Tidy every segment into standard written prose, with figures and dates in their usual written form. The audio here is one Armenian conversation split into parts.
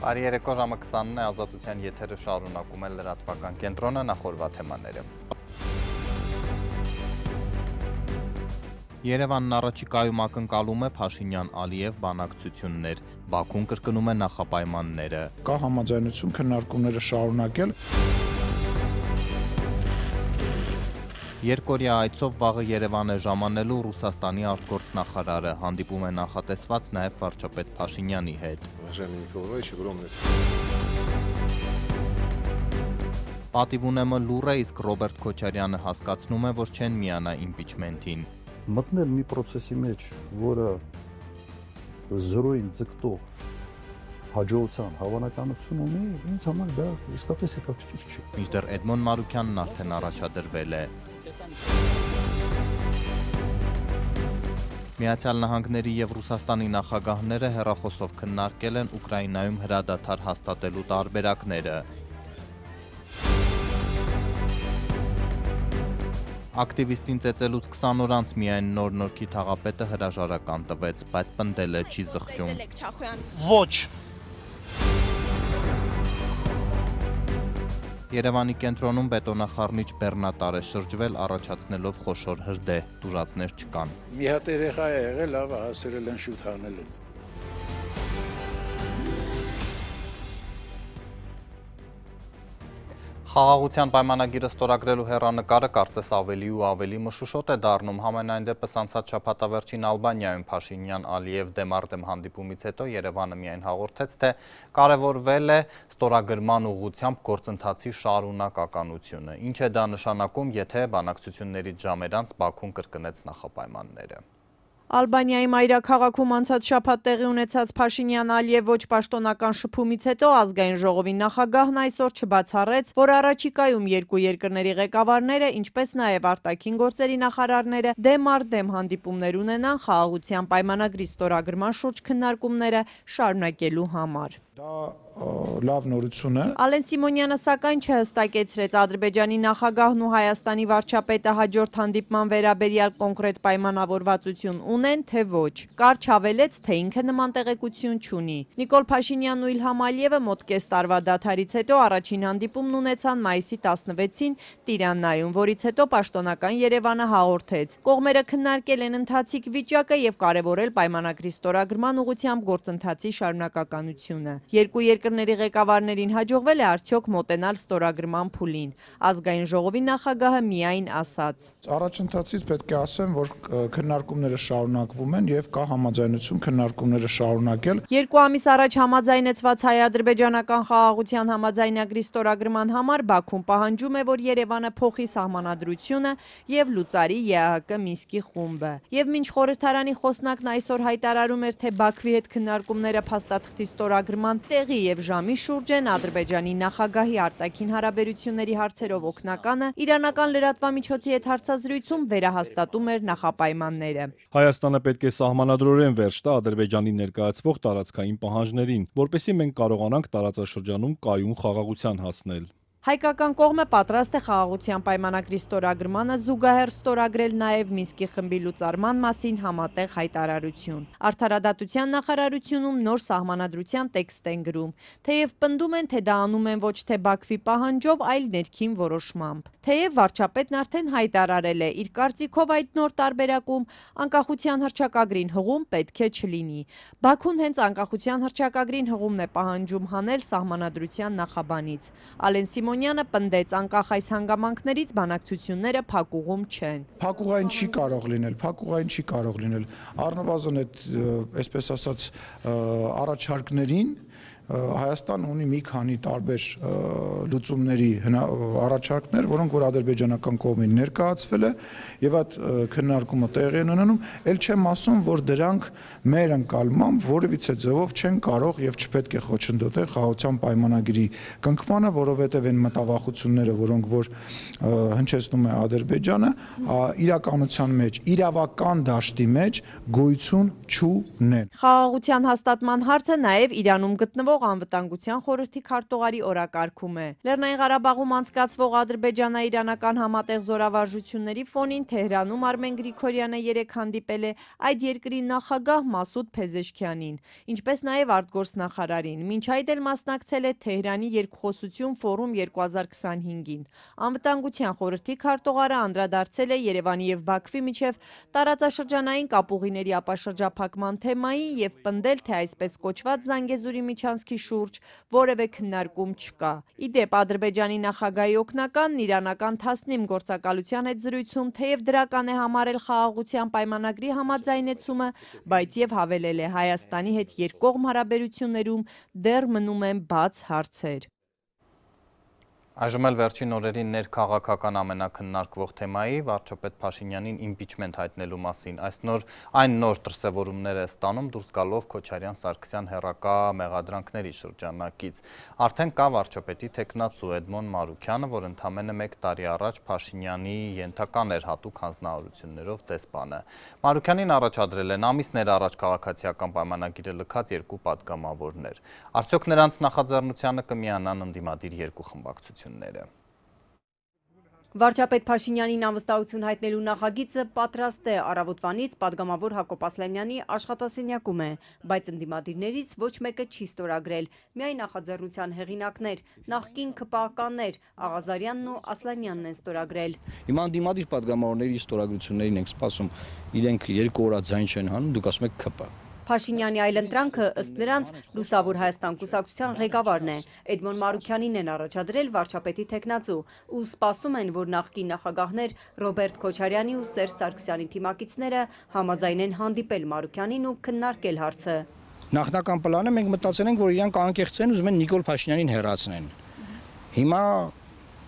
Բարի երեկո, ժամը 20-ն է, Ազատության եթերը շարունակում է լրատվական կենտրոնը, նախորդ թեմաները։ Երևանն առաջիկայում ակնկալում է Փաշինյան-Ալիև բանակցություններ, Բաքուն կրկնում է նախապայմանները։ Կա համաձայնություն քննարկումները շարունակել։ Երկօրյա այցով վաղը Երևան է ժամանելու Ռուսաստանի արտգործնախարարը, հանդիպում է նախատեսված նաև վարչապետ Փաշինյանի հետ։ Պատիվ ունեմը լուր է, իսկ Ռոբերտ Քոչարյանը հասկացնում է, որ չեն միանա իմպիչմենթին։ Մտնել մի process-ի մեջ, որը զրոյին ձգտող հաջողության հավանականություն ունի, ինձ համար դա իսկապես հետաքրքիր չի։ Մինչդեռ Էդմոն Մարուքյանն արդեն առաջադրվել է։ Միացյալ Նահանգների և Ռուսաստանի նախագահները հեռախոսով քննարկել են Ուկրաինայում հրադադար հաստատելու տարբերակները։ Ակտիվիստին ծեծելուց 20 օր անց միայն Նոր-Նորքի թաղապետը հրաժարական տվեց, բայց պնդել է չի զղջում։ Ոչ։ Երևանի կենտրոնում բետոնախառնիչ բեռնատար է շրջվել, առաջացնելով խոշոր հրդեհ, տուժածներ չկան։ Մի հատ երեխա է եղել, լավ հասրել են շուտ խանել են։ Խաղաղության պայմանագիրը ստորագրելու հեռանկարը կարծես ավելի ու ավելի մշուշոտ է դառնում, համենայն դեպս անցած շաբաթավերջին Ալբանիայում Փաշինյան-Ալիև դեմարդեմ հանդիպումից հետո Երևանը միայն հաղորդեց, թե կարևորվել է ստորագրման ուղղությամբ գործընթացի շարունակականությունը։ Ինչ է դա նշանակում, եթե բանակցություններից ժամեր անց Բաքուն կրկնեց նախապայմանները։ Ալբանիայի մայրաքաղաքում անցած շաբաթ տեղի ունեցած Փաշինյան-Ալիև ոչ պաշտոնական շփումից հետո ազգային ժողովի նախագահն այսօր չբացառեց, որ առաջիկայում երկու երկրների ղեկավարները, ինչպես նաև արտաքին գործերի նախարարները դեմ առ դեմ հանդիպումներ ունենան խաղաղության պայմանագրի ստորագրման շուրջ քննարկումները շարունակելու համար։ Դա լավ նորություն է։ Ալեն Սիմոնյանը սակայն չհստակեցրեց Ադրբեջանի նախագահն ու Հայաստանի վարչապետը հաջորդ հանդիպման վերաբերյալ կոնկրետ պայմանավորվածություն ունեն, թե ոչ։ Կարճ հավելեց, թե ինքը նման տեղեկություն չունի։ Նիկոլ Փաշինյանն ու Իլհամ Ալիևը մոտ կես տարվա դադարից հետո առաջին հանդիպումն ունեցան մայիսի 16-ին Տիրանայում, որից հետո պաշտոնական Երևանը հաղորդեց։ Կողմերը քննարկել են ընթացիկ վիճակը եւ կարևորել պայմանագրի ստորագրման ուղղությամբ գործընթացի շարունակականությունը։ Երկու երկրների ղեկավարներին հաջողվել է արդյոք մոտենալ ստորագրման փուլին։ Ազգային ժողովի նախագահը միայն ասաց. Առաջընթացից պետք է ասեմ, որ քննարկումները շարունակվում են եւ կա համաձայնություն քննարկումները շարունակել։ Երկու ամիս առաջ համաձայնեցված հայ-ադրբեջանական խաղաղության համաձայնագրի ստորագրման համար Բաքուն պահանջում է, որ Երևանը փոխի սահմանադրությունը եւ լուծարի ԵԱՀԿ Մինսկի խումբը։ Եվ մինչ խորհրդարանի խոսնակն այսօր հայտարարում էր, թե Բաքվի հետ քննարկումները փաստաթղթի ստորագրման տեղի եւ ժամի շուրջ են, Ադրբեջանի նախագահի արտաքին հարաբերությունների հարցերով օգնականը իրանական լրատվամիջոցի հետ հարցազրույցում վերահաստատում էր նախապայմանները։ Հայաստանը պետք է սահմանադրորեն վերջ տա Ադրբեջանի ներկայացվող տարածքային պահանջներին, որպեսզի մենք կարողանանք տարածաշրջանում կայուն խաղաղության հասնել։ Հայկական կողմը պատրաստ է խաղաղության պայմանագրի ստորագրմանը զուգահեռ ստորագրել նաև Մինսկի խմբի լուծարման մասին համատեղ հայտարարություն։ Արդարադատության նախարարությունում նոր սահմանադրության տեքստ են գրում, թեև պնդում են, թե դա անում են ոչ թե Բաքվի պահանջով, այլ ներքին որոշմամբ։ Թեև վարչապետն արդեն հայտարարել է, իր կարծիքով այդ նոր տարբերակում անկախության հռչակագրին հղում պետք է չլինի։ Բաքուն հենց անկախության հռչակագրին հղումն է պահանջում հանել սահմանադրության նախաբանից։ Ալեն Սիմոնյանը պնդեց, անկախ այս հանգամանքներից բանակցությունները փակուղում չեն։ Փակուղային չի կարող լինել։ Առնվազն այդ, այսպես ասած, առաջարկներին Հայաստանը ունի մի քանի տարբեր լուծումների առաջարկներ, որոնք որ ադրբեջանական կողմին ներկայացվել է եւ այդ քննարկումը տեղի են ունենում, ել չեմ ասում, որ դրանք մեր ընկալմամբ որևիցե ձևով չեն կարող եւ չպետք է խոչընդոտեն խաղաղության պայմանագրի կնքմանը, որովհետեւ այն մտավախությունները, որոնք որ հնչեցնում է Ադրբեջանը, իրականության մեջ, իրավական դաշտի մեջ գոյություն չունեն։ Խաղաղության հաստատման հարցը նաեւ Իրանում գտնվող հանդիպող անվտանգության խորհրդի քարտուղարի օրակարգում է։ Լեռնային Ղարաբաղում անցկացվող ադրբեջանա-իրանական համատեղ զորավարժությունների ֆոնին Թեհրանում Արմեն Գրիգորյանը երեկ հանդիպել է այդ երկրի նախագահ Մասուդ Փեզեշքյանին, ինչպես նաև արտգործնախարարին։ Մինչ այդ էլ մասնակցել է Թեհրանի երկխոսություն ֆորում 2025-ին։ Անվտանգության խորհրդի քարտուղարը անդրադարձել է Երևանի և Բաքվի միջև տարածաշրջանային կապուղիների ապաշրջափակման թեմային և պնդել, թե այսպես կոչված Զանգեզուրի միջանցքի շուրջ որևէ քննարկում չկա։ Ի դեպ, Ադրբեջանի նախագահի օգնականն իրանական Թասնիմ գործակալության հետ զրույցում թեև դրական է համարել խաղաղության պայմանագրի համաձայնեցումը, բայց և հավելել է Հայաստանի հետ երկկողմ հարաբերություններում դեռ մնում են բաց հարցեր։ Այժմ էլ վերջին օրերին ներքաղաքական ամենաքննարկվող թեմայի վարչապետ Փաշինյանին իմպիչմենտ հայտնելու մասին այն նոր դրսևորումներ է ստանում դուրս գալով Քոչարյան-Սարգսյան հեռակա մեղադրանքների շրջանակից։ Արդեն կա վարչապետի թեկնածու Էդմոն Մարուքյանը, որ ընդամենը 1 տարի առաջ Փաշինյանի ենթական էր հատուկ հանձնարարություններով դեսպանը։ Մարուքյանին առաջադրել են ամիսներ առաջ քաղաքացիական պայմանագիրը լքած 2 պատգամավորներ։ Արդյոք նրանց նախաձեռնությանը կմիանան ընդդիմադիր երկու խմբակցությունները։ Վարչապետ Փաշինյանին անվստահություն հայտնելու նախագիծը պատրաստ է, առավոտվանից պատգամավոր Հակոբ Ասլանյանի աշխատասենյակում է, բայց ընդդիմադիրներից ոչ մեկը չի ստորագրել, միայն նախաձեռնության հեղինակներ, նախկին ՔՊԱ-ականներ, Աղազարյանն ու Ասլանյանն են ստորագրել։ Հիմա ընդդիմադիր պատգամավորների ստորագրություններին ենք սպասում, իրենք 2 օրաձայն չեն հանում, դուք ասում եք ՔՊ։ Փաշինյանի այլընտրանքը ըստ նրանց Լուսավոր Հայաստան կուսակցության ղեկավարն է։ Էդմոն Մարուքյանին են առաջադրել վարչապետի թեկնածու ու սպասում են, որ նախկին նախագահներ Ռոբերտ Քոչարյանի ու Սերժ Սարգսյանի թիմակիցները համաձայն են հանդիպել Մարուքյանին ու քննարկել հարցը։ Նախնական պլանը մենք մտածել ենք, որ իրանք անկեղծ են, ուզում են Նիկոլ Փաշինյանին հեռացնեն։ Հիմա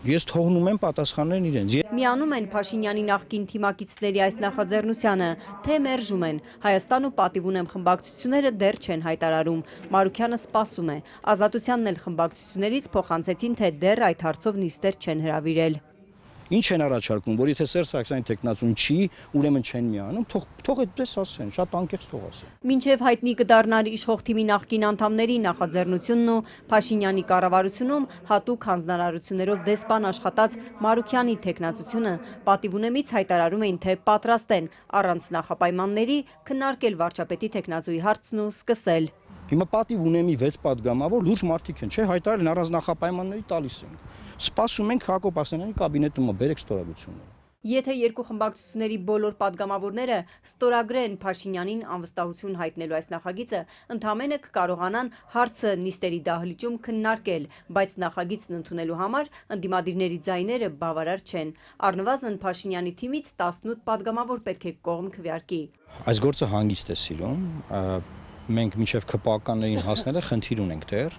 ես թողնում եմ պատասխաններն իրենց։ Միանում են Փաշինյանի նախկին թիմակիցների այս նախաձեռնությանը, թե մերժում են։ Հայաստան ու Պատիվ ունեմ խմբակցությունները դեռ չեն հայտարարում։ Մարուքյանը սպասում է։ Ազատությանն էլ խմբակցություններից փոխանցեցին, թե դեռ այդ հարցով նիստեր չեն հրավիրել։ Ինչ են առաջարկում, որ եթե Սերժ Սարգսյանի թեկնածուն չի, ուրեմն չեն միանում, թող այդպես ասեն, շատ անկեղծ թող ասեն։ Մինչև հայտնի կդառնար իշխող թիմի նախկին անդամների նախաձեռնությունն ու Փաշինյանի կառավարությունում հատուկ հանձնարարություններով դեսպան աշխատած Մարուքյանի թեկնածությունը Պատիվ ունեմից հայտարարում էին, թե պատրաստ են առանց նախապայմանների քննարկել վարչապետի թեկնածուի հարցն ու սկսել։ Հիմա Պատիվ ունեմի 6 պատգամավոր լուրջ մարդիկ են, չէ, հայտարարել առանց նախապայմանների տալիս ենք։ Սպասում ենք Հակոբ Ասլանյանի կաբինետում բերեք ստորագրությունները։ Եթե երկու խմբակցությունների բոլոր պատգամավորները ստորագրեն Փաշինյանին անվստահություն հայտնելու այս նախագիծը, ընդամենը կկարողանան հարցը նիստերի դահլիճում քննարկել, բայց նախագիծն ընդունելու համար ընդդիմադիրների ձայները բավարար չեն։ Առնվազն Փաշինյանի թիմից 18 պատգամավոր պետք է կողմ քվեարկի։ Այս գործը հանգիստ է սիրում, մենք մինչև ՔՊԱ-ականներին հասնելը խնդիր ունենք դեռ։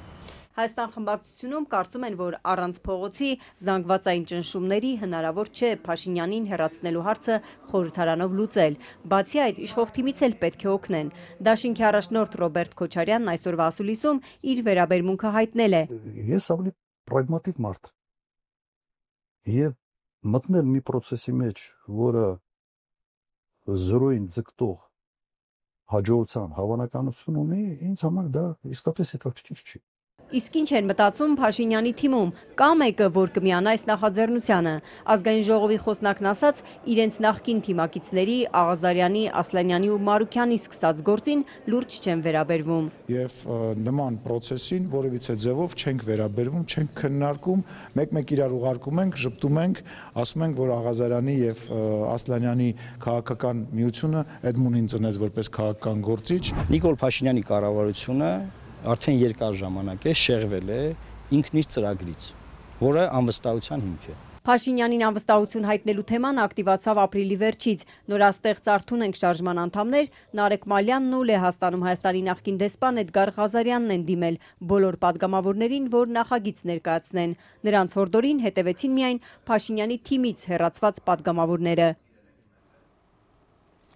Հայաստան խմբակցությունում կարծում են, որ առանց փողոցի զանգվածային ճնշումների հնարավոր չէ Փաշինյանին հեռացնելու հարցը խորհրդարանով լուծել։ Բացի այդ, իշխող թիմից էլ պետք է օգնեն։ Դաշինքի առաջնորդ Ռոբերտ Քոչարյանն այսօրվա ասուլիսում իր վերաբերմունքը հայտնել է։ Ես ավելի պրագմատիկ մարդ եւ մտնել մի process-ի մեջ, որը զրոյին ձգտող հաջողության հավանականություն ունի, ինձ համար դա իսկապես հետաքրքիր չի։ Իսկ ինչ են մտածում Փաշինյանի թիմում, կա մեկը, որ կմիանա այս նախաձեռնությանը։ Ազգային ժողովի խոսնակն ասաց, իրենց նախկին թիմակիցների Աղազարյանի, Ասլանյանի ու Մարուքյանի սկսած գործին լուրջ չեն վերաբերվում։ Եվ նման process-ին որևիցե ձևով չենք վերաբերվում, չենք քննարկում, մեկ-մեկ իրար ուղարկում ենք, ժպտում ենք, ասում ենք, որ Աղազարյանի եւ Ասլանյանի քաղաքական միությունը Էդմոնին ծնեց որպես քաղաքական գործիչ։ Նիկոլ Փաշինյանի կառավարությունը արդեն երկար ժամանակ է շեղվել է ինքն իր ծրագրից, որը անվստահության հիմք է։ Փաշինյանին անվստահություն հայտնելու թեման ակտիվացավ ապրիլի վերջից։ Նորաստեղծ Արթուն ենք շարժման անդամներ Նարեկ Մալյանն ու Լեհաստանում Հայաստանի նախկին դեսպան Էդգար Ղազարյանն են դիմել բոլոր պատգամավորներին, որ նախագիծ ներկայացնեն։ Նրանց հորդորին հետևեցին միայն Փաշինյանի թիմից հեռացված պատգամավորները։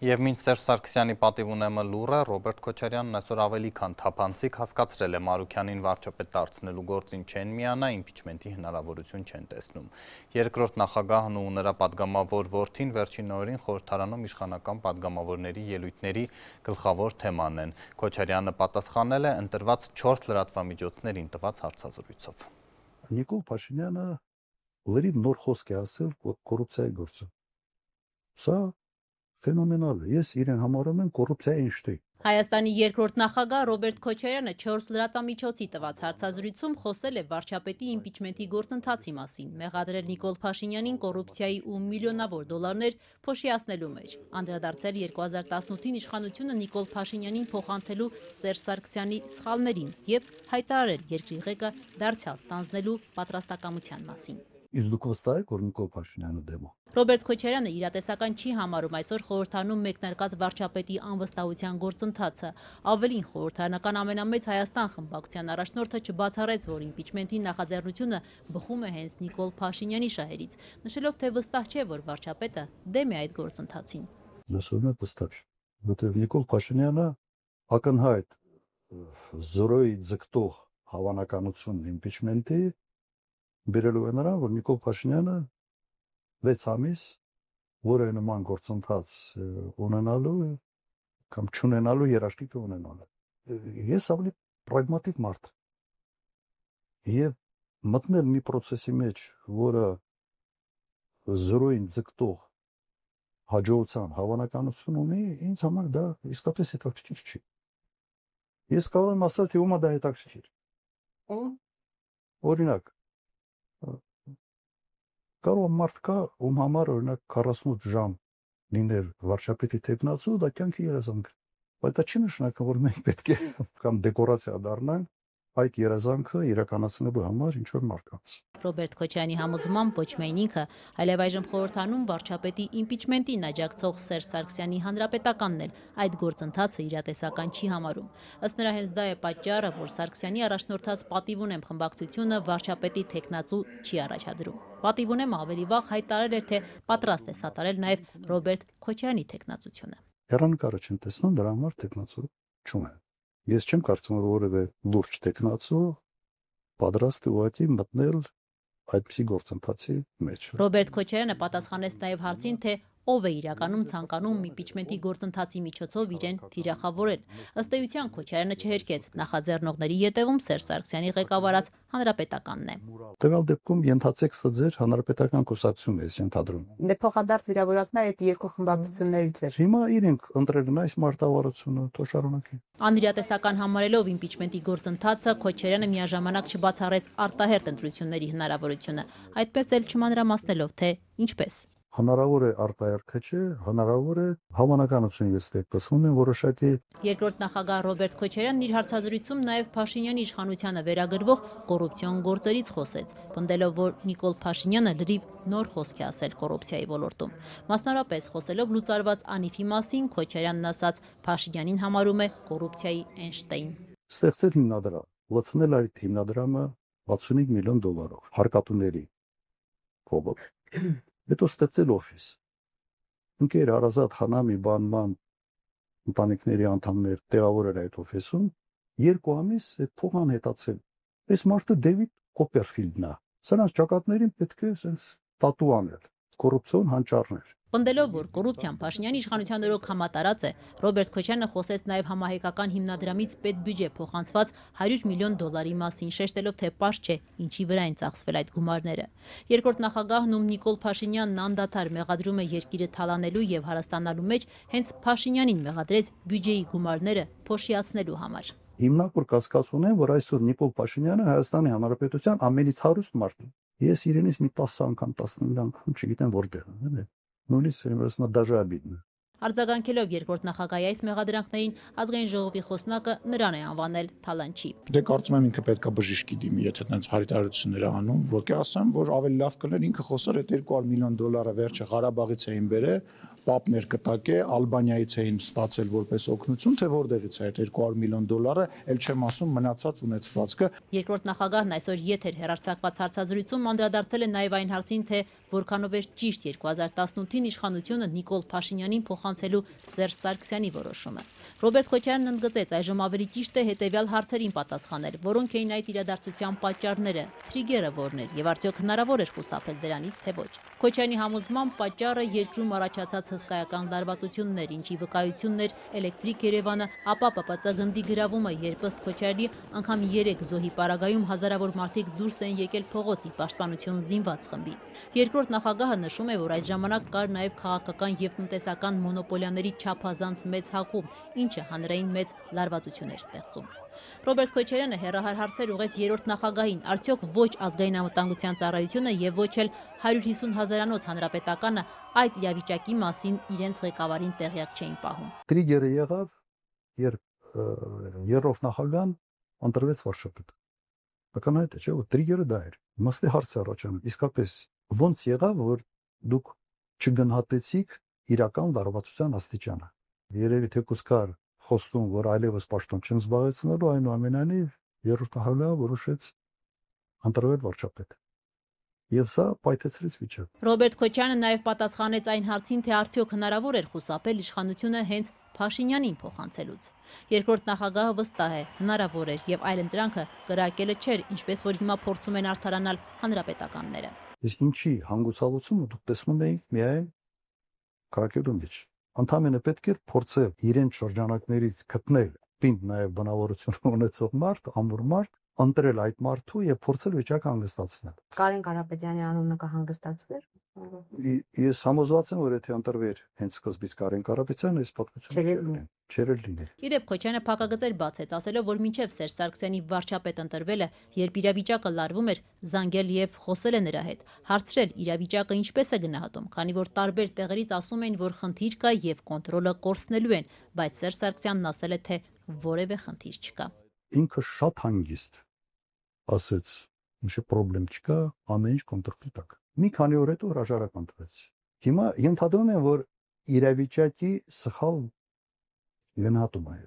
Եվ մինչ Սերժ Սարգսյանի պատիվ ունեմը լուրը, Ռոբերտ Քոչարյանն այսօր ավելի քան թափանցիկ հասկացրել է Մարուքյանին վարչապետ դարձնելու գործին չեն միանա, իմպիչմենտի հնարավորություն չեն տեսնում։ Երկրորդ նախագահն ու նրա պատգամավոր որդին վերջին օրերին խորհրդարանում իշխանական պատգամավորների ելույթների գլխավոր թեման են։ Քոչարյանը պատասխանել է ընտրված 4 լրատվամիջոցներին տված հարցազրույցով։ Նիկոլ Փաշինյանը լրիվ նոր խոսք է ասել կոռուպցիայի գործում։ Սա ֆենոմենալ է։ Ես իրեն համարում եմ կոռուպցիայի Էյնշտեյն։ Հայաստանի երկրորդ նախագահ Ռոբերտ Քոչարյանը 4 լրատվամիջոցի տված հարցազրույցում խոսել է վարչապետի իմպիչմենտի գործընթացի մասին, մեղադրել Նիկոլ Փաշինյանին կոռուպցիայի ու միլիոնավոր դոլարներ փոշիացնելու մեջ, անդրադարձել 2018-ին իշխանությունը Նիկոլ Փաշինյանին փոխանցելու Սերժ Սարգսյանի սխալներին եւ հայտարարել երկրի ղեկը դարձյալ ստանձնելու պատրաստակամության մասին։ Իսկ դուք վստահ եք, որ Նիկոլ Փաշինյանը դեմ է։ Ռոբերտ Քոչարյանը իրատեսական չի համարում այսօր խորհրդարանում մեկնարկած վարչապետի անվստահության գործընթացը։ Ավելին, խորհրդարանական ամենամեծ Հայաստան խմբակցության առաջնորդը չբացառեց, որ իմպիչմենտի նախաձեռնությունը բխում է հենց Նիկոլ Փաշինյանի շահերից, նշելով, թե վստահ չէ, որ վարչապետը դեմ է այդ գործընթացին։ Լսում եք վստահ, որտեղ Նիկոլ Փաշինյանը ակնհայտ զորոյի ձգտող հավանականություն իմպիչմենտի բերելու է նրան, որ Նիկոլ Փաշինյանը 6 ամիս որը նման գործընթաց ունենալու կամ չունենալու երաշխիք ունենալու։ Ես ավելի պրագմատիկ մարդ եւ մտնել մի process-ի մեջ, որը զորոյին ձգտող հաջողության հավանականություն ունի, ինձ համար դա իսկապես հետաքրքիր չի։ Ես կարող եմ ասել, թե ումա դա հետաքրքիր։ Օրինակ կարող մարդ կա, ում համար օրինակ 48 ժամ լիներ վարչապետի տեխնացու, դա կյանքի երազանք։ Բայց դա չի նշանակում, որ մենք պետք է կամ դեկորացիա դառնանք այդ երազանքը իրականացնելու համար ինչ որ մարդկանց։ Ռոբերտ Քոչարյանի համոզմամբ ոչ միայն ինքը, այլև այժմ խորհրդանում վարչապետի իմպիչմենտին աջակցող Սերժ Սարգսյանի հանրապետականն էլ այդ գործընթացը իրատեսական չի համարում։ Ըստ նրա հենց դա է պատճառը, որ Սարգսյանի առաջնորդած պատիվ ունեմ խմբակցությունը վարչապետի տեխնացու չի առաջադրում։ Պատիվ ունեմ ավելի վաղ հայտարարել էր, թե պատրաստ է սատարել նաև Ռոբերտ Քոչարյանի տեխնացությունը։ Հեռանկարը չեն տեսնում, դրա համար տեխնացու չունեն։ Ես չեմ կարծում, որ որևէ լուրջ տեխնացու պատրաստ է ուղղակի մտնել այդպիսի գործընթացի մեջ։ Ռոբերտ Քոչարյանը պատասխանեց նաև հարցին, թե ով է իրականում ցանկանում իմպիչմենտի գործընթացի միջոցով իրեն թիրախավորել։ Ըստ էության Քոչարյանը չհերքեց, նախաձեռնողների ետևում Սերժ Սարգսյանի ղեկավարած հանրապետականն է։ Տվյալ դեպքում ենթացեք ձեր հանրապետական կուսակցությունն է ենթադրում։ Դե փոխադարձ վիրավորակն է այդ երկու խմբակցություններից էր։ Հիմա իրենք ընտրել են այս մարտավարությունը, թող շարունակեն։ Անիրատեսական համարելով իմպիչմենտի գործընթացը, Քոչարյանը միաժամանակ չբացառեց արտահերթ ընտրությունների հնարավորությունը, այդպես էլ չմանրամասնելով, թե ինչպես։ Հնարավոր է արտահերթը չէ, հնարավոր է հավանականություն ես տեսնում եմ որոշակի։ Երկրորդ նախագահ Ռոբերտ Քոչարյանն իր հարցազրույցում նաև Փաշինյանի իշխանությանը վերագրվող կոռուպցիոն գործերից խոսեց, պնդելով, որ Նիկոլ Փաշինյանը լրիվ նոր խոսք է ասել կոռուպցիայի ոլորտում։ Մասնավորապես խոսելով լուծարված անիվի մասին, Քոչարյանն ասաց, Փաշինյանին համարում է կոռուպցիայի Էյնշտեյն։ Ստեղծել հիմնադրամ, լցնել այդ հիմնադրամը 65 միլիոն դոլարով հարկատուների կողմով։ Հետո ստեղծել օֆիս։ Ինքեր Արազատ Խանամի բանման ընտանիքների անդամներ տեղավորել այդ օֆիսում 2 ամիս այդ փողն անհետացել։ Այս մարդը Դեվիդ Կոպերֆիլդն է։ Սրանց ճակատներին պետք է sense տատու անել։ Կոռուպցիոն հանճարներ։ Պնդելով, որ կոռուպցիան Փաշինյանի իշխանության օրոք համատարած է, Ռոբերտ Քոչարյանը խոսեց նաև համահայկական հիմնադրամից պետբյուջե փոխանցված 100 միլիոն դոլարի մասին, շեշտելով, թե պարզ չէ, ինչի վրա են ծախսվել այդ գումարները։ Երկրորդ նախագահն ում Նիկոլ Փաշինյանն անդադար մեղադրում է երկիրը թալանելու եւ հարստանալու մեջ, հենց Փաշինյանին մեղադրեց բյուջեի գումարները փոշիացնելու համար։ Հիմնավոր կասկած ունեմ, որ այսօր Նիկոլ Փաշինյանը Հայաստանի Հանրապետության ամենից հարուստ մարդն է։ Ես իրենից մի 10 անգամ 15 անգամ չգիտեմ որտեղ է։ Նույնիսկ даже обидно։ Արձագանքելով երկրորդ նախագահի այս մեղադրանքներին, ազգային ժողովի խոսնակը նրան է անվանել թալանչի։ Դե կարծում եմ ինքը պետքա բժիշկի դիմի, եթե տենց հարիտարություններ է անում, որ կասեմ, որ ավելի լավ կներ ինքը խոսար այդ 200 միլիոն դոլարը վերջը Ղարաբաղից էին բերել, պապներ կտակե, Ալբանիայից էին ստացել որպես օգնություն, թե որտեղից է այդ 200 միլիոն դոլարը, ել չեմ ասում մնացած ունեցվածքը։ Երկրորդ նախագահն այսօր եթեր հեռարձակված հարցազրույցում անդրադարձել է նաև այն հարցին, թե որքանով էր ճիշտ 2018-ին իշխանությունը Նիկոլ Փաշինյանին փոխանցել փոխանցելու Սերժ Սարգսյանի որոշումը։ Ռոբերտ Քոչարյանն ընդգծեց, այժմ ավելի ճիշտ է հետևյալ հարցերին պատասխանել, որոնք էին այդ իրադարձության պատճառները, թրիգերը որն էր եւ արդյոք հնարավոր էր խուսափել դրանից, թե ոչ։ Քոչարյանի համոզմամբ պատճառը երկրում առաջացած հսկայական լարվածություններ, ինչի վկայությունն էր Էլեկտրիկ Երևանը, ապա ՊՊՑ գնդի գրավումը, երբ ըստ Քոչարյանի անգամ 3 զոհի պարագայում հազարավոր մարդիկ դուրս են եկել փողոց ի պաշտպանություն զինված խմբի։ Երկրորդ նախագահը նշում է, որ այդ ժամանակ կար նաև քաղաքական եւ տնտեսական մոնոպոլիաների չափազանց մեծ հակում, ինչը հանրային մեծ լարվածություն էր ստեղծում։ Ռոբերտ Քոչարյանը հեռահար հարցեր ուղեց երրորդ նախագահին, արդյոք ոչ ազգային անվտանգության ծառայությունը եւ ոչ էլ 150 հազարանոց հանրապետականը այդ իրավիճակի մասին իրենց ղեկավարին տեղյակ չէին պահում։ Տրիգերը եղավ, երբ երրորդ նախագահան ընտրվեց վարչապետ։ Բնականաբար չէ, որ տրիգերը դա էր։ Մստի հարց է առաջանում, իսկապես ոնց եղավ, որ դուք չգնահատեցիք իրական լարվածության աստիճանը։ Երևի թեկուզ կար խոստում, որ այլևս պաշտոն չեն զբաղեցնելու, այնուամենայնիվ երրորդ նախագահը որոշեց ընտրվել վարչապետ։ Եվ սա պայթեցրեց վիճակը։ Ռոբերտ Քոչարյանը նաև պատասխանեց այն հարցին, թե արդյոք հնարավոր էր խուսափել իշխանությունը հենց Փաշինյանին փոխանցելուց։ Երկրորդ նախագահը վստահ է, հնարավոր էր եւ այլընտրանքը կրակելը չէր, ինչպես որ հիմա փորձում են արդարանալ հանրապետականները։ Իսկ ինչի հանգուցալուծումը դուք տեսնում եք միայն կրակելու մեջ։ Ընդհանրապես պետք է փորձել իրեն շրջանակներից գտնել պինդ նաև բնավորություն ունեցող մարդ, ամուր մարդ, ընտրել այդ մարդու եւ փորձել վիճակը հանգստացնել։ Կարեն Կարապետյանի անունը կհանգստացվեր։ Ես համոզված եմ, որ եթե ընտրվեր հենց սկզբից Կարեն Կարապետյանը, այս պատմությունը չէր լինել։ Իդեպ Քոչարյանը փակագծեր բացեց, ասելով, որ մինչև Սերժ Սարգսյանի վարչապետ ընտրվելը, երբ իրավիճակը լարվում էր, զանգել եւ խոսել է նրա հետ, հարցրել իրավիճակը ինչպես է գնահատում, քանի որ տարբեր տեղերից ասում են, որ խնդիր կա եւ կոնտրոլը կորցնելու են, բայց Սերժ Սարգսյանն ասել է, թե որևէ խնդիր չկա։ Ինքը շատ հանգիստ ասեց, ոչ պրոբլեմ չկա, ամեն ինչ կոնտրոլի տակ։ Մի քանի օր հետո հրաժարակ ընտրեց։ Հիմա ենթադրում եմ, որ իրավիճակի սխալ գնահատում է։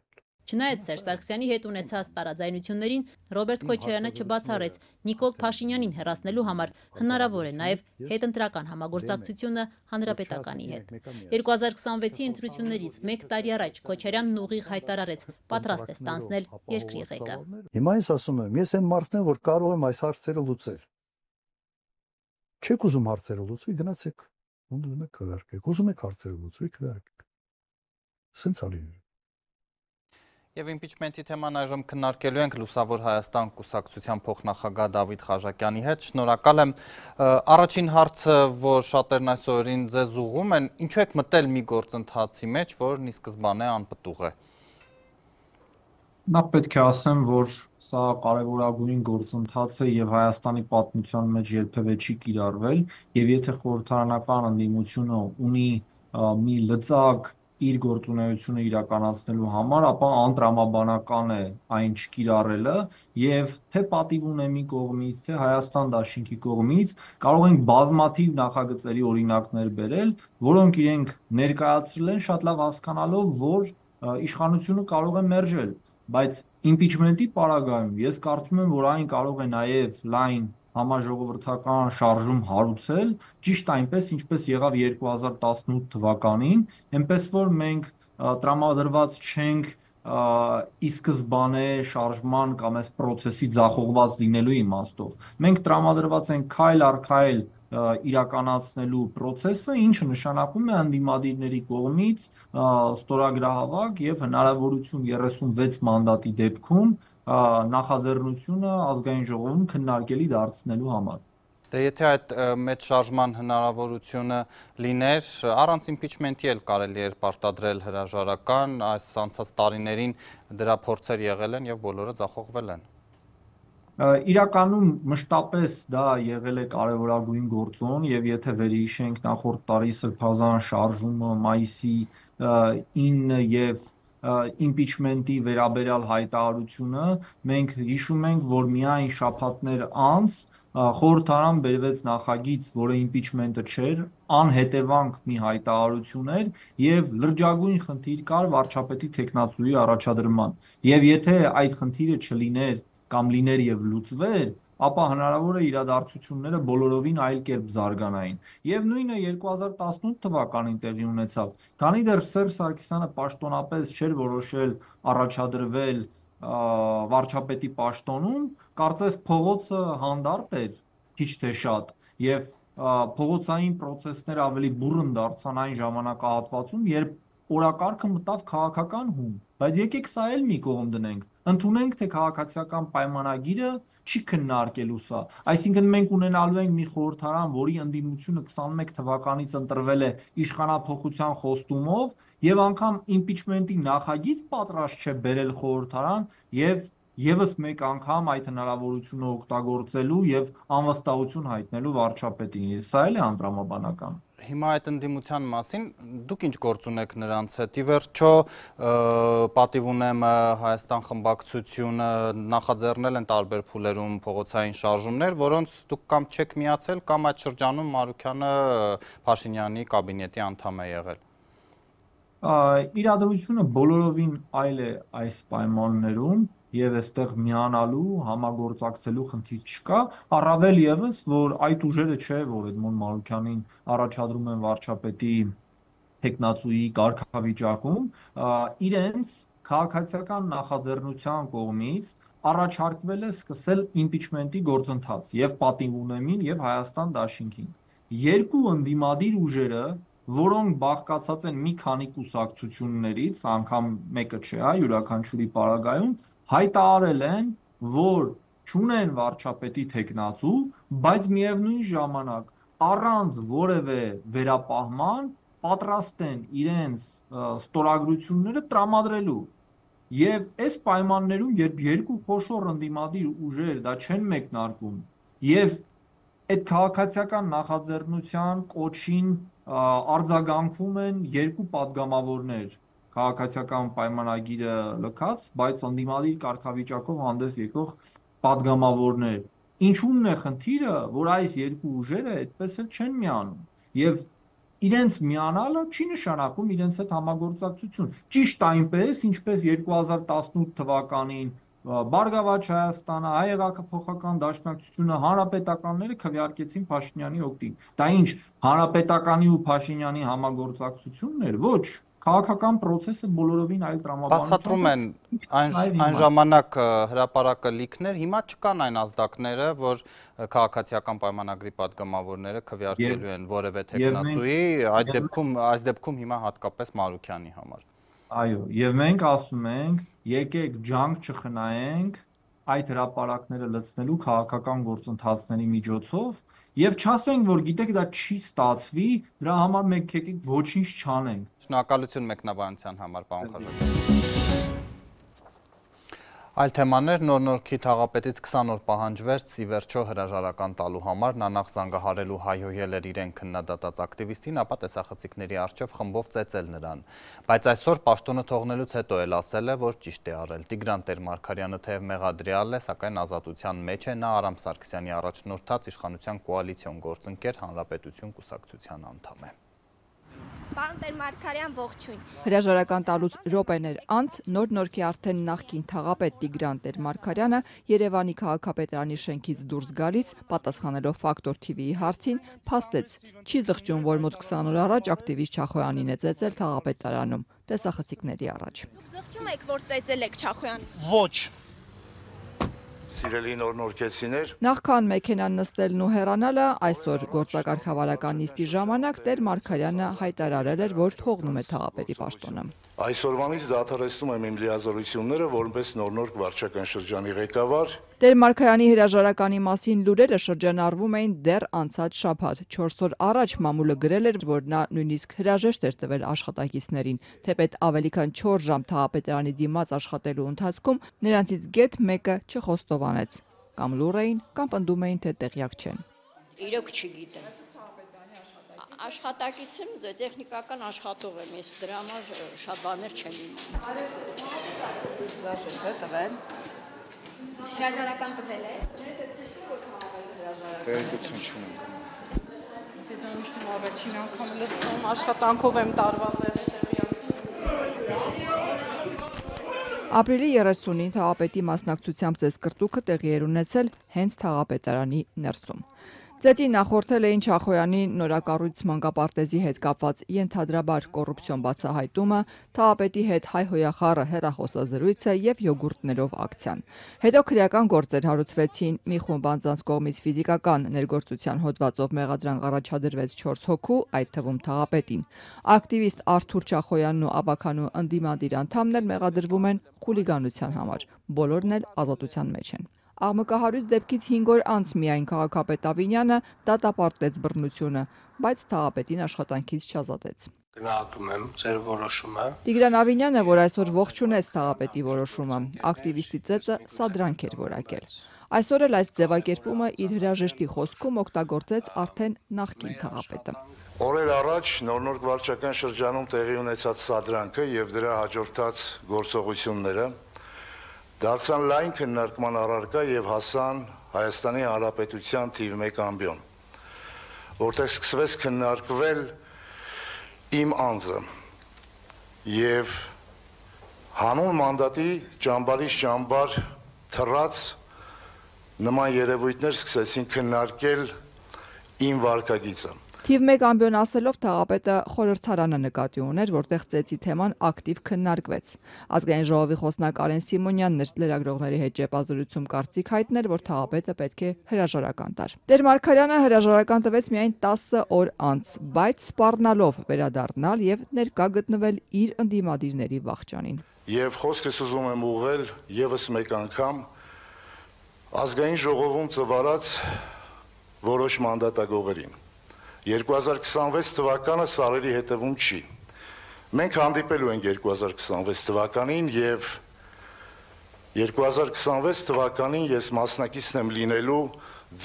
Չնայած Սերժ Սարգսյանի հետ ունեցած տարաձայնություններին, Ռոբերտ Քոչարյանը չբացառեց Նիկոլ Փաշինյանին հեռացնելու համար հնարավոր է նաև հետընտրական համագործակցությունը հանրապետականի հետ։ 2026-ի ընտրություններից 1 տարի առաջ Քոչարյանն ուղիղ հայտարարեց, պատրաստ է ստանձնել երկրի ղեկը։ Հիմա ես ասում եմ, ես այն մարդն եմ, որ կարող եմ այս հարցերը լուծել։ Չեք ուզում հարցերը լուծվի, գնացեք, ուզում եք քվարկեք, ուզում եք հարցերը լուծվի, քվարկեք։ Սենց ալի։ Եվ իմպիչմենտի թեման այժմ քննարկելու ենք Լուսավոր Հայաստան կուսակցության փոխնախագահ Դավիթ Խաչատյանի հետ։ Շնորհակալ եմ։ Առաջին հարցը, որ շատերն այս օրերին ձեզ ուղղում են, ինչու եք մտել մի գործընթացի մեջ, որն ի սկզբանե անպտուղ է։ Նախ պետք է ասեմ, որ սա կարևորագույն գործընթաց է եւ Հայաստանի պատմության մեջ երբևէ չի կիրառվել, եւ եթե խորհրդարանական ընդդիմությունը ունի մի լծակ իր գործունեությունը իրականացնելու համար, ապա անտրամաբանական է այն չկիրառելը եւ թե պատիվ ունեմի կողմից, թե Հայաստան դաշինքի կողմից կարող ենք բազմաթիվ նախագծերի օրինակներ բերել, որոնք իրենք ներկայացրել են շատ լավ հասկանալով, որ իշխանությունը կարող է մերժել, բայց իմպիչմենտի պարագայում ես կարծում եմ, որ այն կարող է նաեւ լայն համաժողովրդական շարժում հարուցել, ճիշտ այնպես, ինչպես եղավ 2018 թվականին, այնպես որ մենք տրամադրված չենք ի սկզբանե շարժման կամ այս process-ի ձախողված լինելու իմաստով։ Մենք տրամադրված ենք քայլ առ քայլ իրականացնելու process-ը, ինչը նշանակում է ընդդիմադիրների կողմից ստորագրահավաք եւ հնարավորություն 36 մանդատի դեպքում նախաձեռնությունը ազգային ժողովում քննարկելի դարձնելու համար։ Դե եթե այդ մեծ շարժման հնարավորությունը լիներ, առանց իմպիչմենտի էլ կարելի էր պարտադրել հրաժարական, այս անցած տարիներին դրա փորձեր եղել են եւ բոլորը ձախողվել են։ Իրականում մշտապես դա եղել է կարևորագույն գործոն եւ եթե վերհիշենք նախորդ տարի սրբազան շարժումը մայիսի 9 եւ իմպիչմենտի վերաբերյալ հայտարարությունը, մենք հիշում ենք, որ միայն շաբաթներ անց խորհրդարան բերվեց նախագիծ, որը իմպիչմենտը չէր, անհետևանք մի հայտարարություն էր եւ լրջագույն խնդիր կար վարչապետի թեկնածուի առաջադրման։ Եվ եթե այդ խնդիրը չլիներ կամ լիներ եւ լուծվեր, ապա հնարավոր է իրադարձությունները բոլորովին այլ կերպ զարգանային։ Եվ նույնը 2018 թվականին տեղի ունեցավ, քանի դեռ Սերժ Սարգսյանը պաշտոնապես չէր որոշել առաջադրվել վարչապետի պաշտոնում, կարծես փողոցը հանդարտ էր, քիչ թե շատ, եւ փողոցային process-ները ավելի բուռն դարձան այն ժամանակահատվածում, երբ օրակարգը մտավ քաղաքական հում, բայց եկեք սա էլ մի կողմ դնենք, ընդունենք, թե քաղաքացիական պայմանագիրը չի քննարկելու սա, այսինքն մենք ունենալու ենք մի խորհրդարան, որի ընդդիմությունը 21 թվականից ընտրվել է իշխանափոխության խոստումով եւ անգամ իմպիչմենտի նախագիծ պատրաստ չէ բերել խորհրդարան եւ Եվս մեկ անգամ այդ հնարավորությունը օգտագործելու եւ անվստահություն հայտնելու վարչապետին, սա էլ է անդրամաբանական։ Հիմա այդ ընդդիմության մասին դուք ինչ գործ ունեք նրանց հետ։ Ի վերջո պատիվ ունեմ Հայաստան խմբակցությունը նախաձեռնել են տարբեր փուլերում փողոցային շարժումներ, որոնց դուք կամ չեք միացել, կամ այդ շրջանում Մարուքյանը Փաշինյանի կաբինետի անդամ է եղել։ Իրադրությունը բոլորովին այլ է այս պայմաններում եւ այստեղ միանալու, համագործակցելու խնդիր չկա, առավել եւս, որ այդ ուժերը չէ, որ Էդմոն Մարուքյանին առաջադրում են վարչապետի տեխնացուի կարգավիճակում, իրենց քաղաքացիական նախաձեռնության կողմից առաջարկվել է սկսել իմպիչմենտի գործընթաց եւ պատիվ ունեմին եւ Հայաստան դաշինքին։ Երկու ընդդիմադիր ուժերը, որոնք բաղկացած են մի քանի կուսակցություններից, անգամ մեկը չէ, յուրաքանչյուրի պարագայում հայտարարել են, որ չունեն վարչապետի տեխնացու, բայց միևնույն ժամանակ առանց որևէ վերապահման պատրաստ են իրենց ստորագրությունները տրամադրելու։ Եվ այս պայմաններում, երբ երկու խոշոր ընդդիմադիր ուժեր դա չեն մեկնարկում, եւ այդ քաղաքացիական նախաձեռնության կոչին արձագանքում են երկու падգամավորներ, քաղաքացիական պայմանագիրը լքած, բայց ընդդիմադիր կարգավիճակով հանդես եկող падգամավորներ։ Ինչու՞մն է խնդիրը, որ այս երկու ուժերը այդպես էլ չեն միանում։ Եվ իրենց միանալը չի նշանակում իրենց հետ համագործակցություն։ Ճիշտ այնպես, ինչպես 2018 թվականին Բարգավաճ Հայաստանը, Հայ հեղափոխական դաշնակցությունը, հանրապետականները քվեարկեցին Փաշինյանի օգտին։ Դա ինչ, հանրապետականի ու Փաշինյանի համագործակցությունն էր, ոչ, քաղաքական process-ը բոլորովին այլ տրամաբանություն։ Բացատրում են այն ժամանակ հրապարակը լիքներ, հիմա չկան այն ազդակները, որ քաղաքացիական պայմանագրի падգամավորները քվեարկելու են որևէ տեխնացուի, այս դեպքում հիմա հատկապես Մարուքյանի համար։ Այո, եւ մենք ասում ենք, եկեք ջանք չխնայենք այդ հրապարակները լցնելու քաղաքական գործընթացների միջոցով եւ չասենք, որ գիտեք դա չի ստացվի, դրա համար մենք եկեք ոչինչ չանենք։ Շնորհակալություն մեկնաբանության համար, պարոն Խաչատրյան։ Այլ թեմաներ, նոր-նորքի թաղապետից 20 օր պահանջվեց ի վերջո հրաժարական տալու համար, նա նախ զանգահարելու հայհոյել էր իրեն քննադատած ակտիվիստին, ապա տեսախցիկների առջև խմբով ծեծել նրան։ Բայց այսօր պաշտոնը թողնելուց հետո էլ ասել է, որ ճիշտ է արել։ Տիգրան Տեր-Մարգարյանը թեև մեղադրյալ է, սակայն ազատության մեջ է, նա Արամ Սարգսյանի առաջնորդած իշխանության կոալիցիոն գործընկեր Հանրապետություն կուսակցության անդամ է։ Պարոն Տեր-Մարգարյան, ողջույն։ Հրաժարական տալուց րոպեներ անց նոր-նորքի արդեն նախկին թաղապետ Տիգրան Տեր-Մարգարյանը Երևանի քաղաքապետարանի շենքից դուրս գալիս, պատասխանելով Ֆակտոր TV-ի հարցին, փաստեց, չի զղջում, որ մոտ 20 օր առաջ ակտիվիստ Չախոյանին է ծեծել թաղապետարանում, տեսախցիկների առաջ։ Դուք զղջում եք, որ ծեծել եք Չախոյանին։ Ոչ։ Սիրելի նոր-նորքեցիներ։ Նախքան մեքենան նստելն ու հեռանալը, այսօր գործակարգավարական նիստի ժամանակ Տեր-Մարգարյանը հայտարարել էր, որ թողնում է թաղապետի պաշտոնը։ Այսօրվանից դադարեցնում եմ իմ լիազորությունները որպես նոր-նորք վարչական շրջանի ղեկավար։ Տեր-Մարգարյանի հրաժարականի մասին լուրերը շրջանառվում էին դեռ անցած շաբաթ։ 4 օր առաջ մամուլը գրել էր, որ նա նույնիսկ հրաժեշտ էր տվել աշխատակիցներին, թեպետ ավելի քան 4 ժամ թաղապետարանի դիմաց աշխատելու ընթացքում նրանցից գեթ մեկը չխոստովանեց։ Կամ լուռ էին, կամ պնդում էին, թե տեղյակ չեն։ Իրոք չգիտեմ։ Աշխատակից եմ, տեխնիկական աշխատող եմ, ես դրա համար շատ բաներ չեմ իմանում։ Հրաժարական տվել է։ Տեղեկություն չունեմ։ Ձեզանից եմ առաջին անգամ լսում, աշխատանքով եմ տարված եղել։ Ապրիլի 30-ին թաղապետի մասնակցությամբ ծեծկռտուքը տեղի էր ունեցել հենց թաղապետարանի ներսում։ Ծեծին նախորդել էին Չախոյանի նորակառույց մանկապարտեզի հետ կապված ենթադրաբար կոռուպցիոն բացահայտումը, թաղապետի հետ հայ-հոյախառը հեռախոսազրույցը եւ յոգուրտներով ակցիան։ Հետո քրեական գործեր հարուցվեցին, մի խումբ անձանց կողմից ֆիզիկական ներգործության հոդվածով մեղադրանք առաջադրվեց 4 հոգու, այդ թվում թաղապետին։ Ակտիվիստ Արթուր Չախոյանն ու ավականու ընդդիմադիր անդամն էլ մեղադրվում են խուլիգանության համար, բոլորն էլ ազատության մեջ են։ Աղմկահարույց դեպքից 5 օր անց միայն քաղաքապետ Ավինյանը դատապարտեց բռնությունը, բայց թաղապետին աշխատանքից չազատեց։ Գնահատում եմ ձեր որոշումը։ Տիգրան Ավինյանը, որ այսօր ողջունեց թաղապետի որոշումը, ակտիվիստի ծեծը սադրանք էր որակել։ Այսօր էլ այս ձևակերպումը իր հրաժեշտի խոսքում օգտագործեց արդեն նախկին թաղապետը։ Օրեր առաջ նոր վարչական շրջանում տեղի ունեցած սադրանքը եւ դրա հաջորդած գործողությունները դարձան լայն քննարկման առարկա եւ հասան Հայաստանի Հանրապետության թիվ 1 ամբիոն, որտեղ սկսվեց քննարկվել իմ անձը եւ հանուն մանդատի ճամբարից ճամբար թռած նման երևույթներ սկսեցին քննարկել իմ վարքագիծը։ Թիվ 1 ամբիոն ասելով թաղապետը խորհրդարանը նկատի ուներ, որտեղ ծեծի թեման ակտիվ քննարկվեց։ Ազգային ժողովի խոսնակ Արեն Սիմոնյանն լրագրողների հետ ճեպազրույցում կարծիք հայտնել, որ թաղապետը պետք է հրաժարական տար։ Տեր Մարգարյանը հրաժարական տվեց միայն 10 օր անց, բայց սպառնալով վերադառնալ եւ ներկա գտնվել իր ընդդիմադիրների վախճանին։ Եվ խոսքս ուզում եմ ուղղել եւս մեկ անգամ ազգային ժողովում ծվարած որոշ մանդատագողերին։ 2026 թվականը սարերի հետևում չի։ Մենք հանդիպելու ենք 2026 թվականին եւ 2026 թվականին ես մասնակիցն եմ լինելու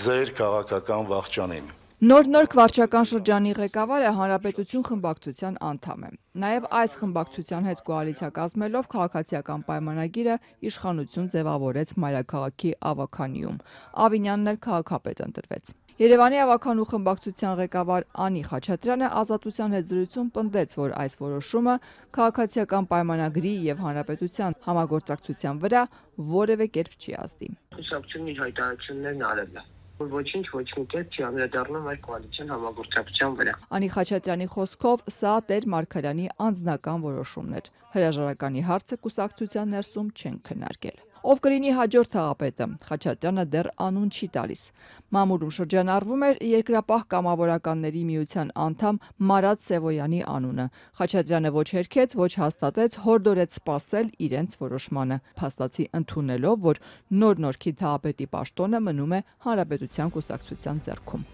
ձեր քաղաքական վախճանին։ Նոր վարչական շրջանի ղեկավարը Հանրապետություն խմբակցության անդամ է։ Նաև այս խմբակցության հետ կոալիցիա կազմելով քաղաքացիական պայմանագիրը իշխանություն ձևավորեց մայրաքաղաքի Ավաքանիում։ Ավինյանն էլ քաղաքապետ ընտրվեց։ Երևանի ավականու խմբակցության ղեկավար Անի Խաչատրյանը ազատության հետ զրույցում պնդեց, որ այս որոշումը քաղաքացիական պայմանագրի եւ հանրապետության համագործակցության վրա որևէ կերպ չի ազդի։ Խմբակցությունն իր հայտարարություններն արել է, որ ոչինչ ոչ մի կերպ չի անդրադառնում այդ կոալիցիոն համագործակցության վրա։ Անի Խաչատրյանի խոսքով սա Տեր Մարգարյանի անձնական որոշումն էր։ Հրաժարականի հարցը կուսակցության ներսում չեն քննարկել։ Ով կլինի հաջորդ թաղապետը, Խաչատրյանը դեռ անուն չի տալիս։ Մամուլում շրջանառվում էր Երկրապահ կամավորականների միության անդամ Մարատ Սևոյանի անունը։ Խաչատրյանը ոչ հերքեց, ոչ հաստատեց, հորդորեց սպասել իրենց որոշմանը, փաստացի ընդունելով, որ նոր-նորքի թաղապետի պաշտոնը մնում է Հանրապետության կուսակցության ձեռքում։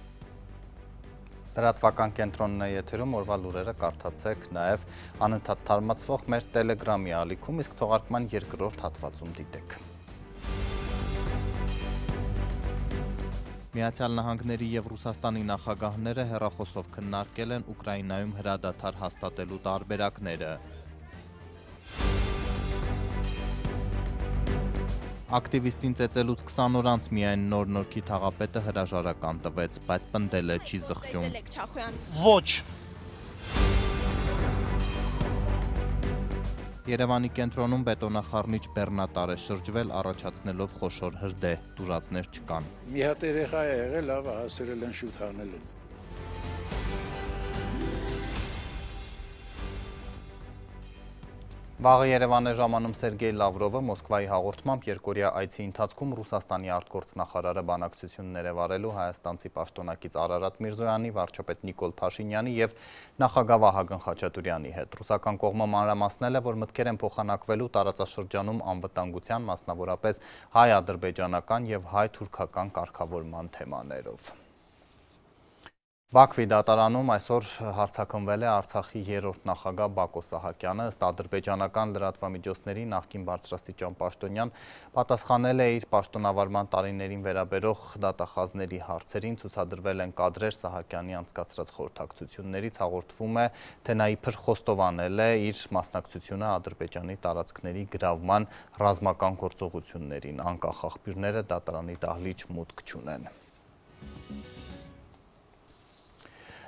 Լրատվական կենտրոնն է եթերում, օրվա լուրերը կարդացեք նաև անընդհատ թարմացվող մեր Տելեգրամի ալիքում, իսկ թողարկման երկրորդ հատվածում դիտեք։ Միացյալ Նահանգների եւ Ռուսաստանի նախագահները հեռախոսով քննարկել են Ուկրաինայում հրադադար հաստատելու տարբերակները։ Ակտիվիստին ծեծելուց 20 օր անց միայն նոր-նորքի թաղապետը հրաժարական տվեց, բայց պնդել է չի զղջում։ Ոչ։ Երևանի կենտրոնում բետոնախառնիչ բեռնատար է շրջվել, առաջացնելով խոշոր հրդեհ, տուժածներ չկան։ Մի հատ երեխա է եղել, լավ հասրել են շուտ հանել են։ Վաղը Երևան է ժամանում Սերգեյ Լավրովը Մոսկվայի հաղորդմամբ երկօրյա այցի ընթացքում Ռուսաստանի արտգործնախարարը բանակցություններ է վարելու հայաստանցի պաշտոնակից Արարատ Միրզոյանի, վարչապետ Նիկոլ Փաշինյանի եւ նախագահ Վահագն Խաչատուրյանի հետ։ Ռուսական կողմը մանրամասնել է, որ մտքեր են փոխանակվելու տարածաշրջանում անվտանգության, մասնավորապես հայ-ադրբեջանական եւ հայ-թուրքական կարգավորման թեմաներով։ Բաքվի դատարանում այսօր հարցաքննվել է Արցախի երրորդ նախագահ Բակո Սահակյանը, ըստ ադրբեջանական լրատվամիջոցների նախկին բարձրաստիճան պաշտոնյան պատասխանել է իր պաշտոնավարման տարիներին վերաբերող դատախազների հարցերին, ցուցադրվել են կադրեր Սահակյանի անցկացրած խորհրդակցություններից, հաղորդվում է, թե նա իբր խոստովանել է իր մասնակցությունը Ադրբեջանի տարածքների գրավման ռազմական գործողություններին, անկախ աղբյուրները դատարանի դահլիճ մուտք չունեն։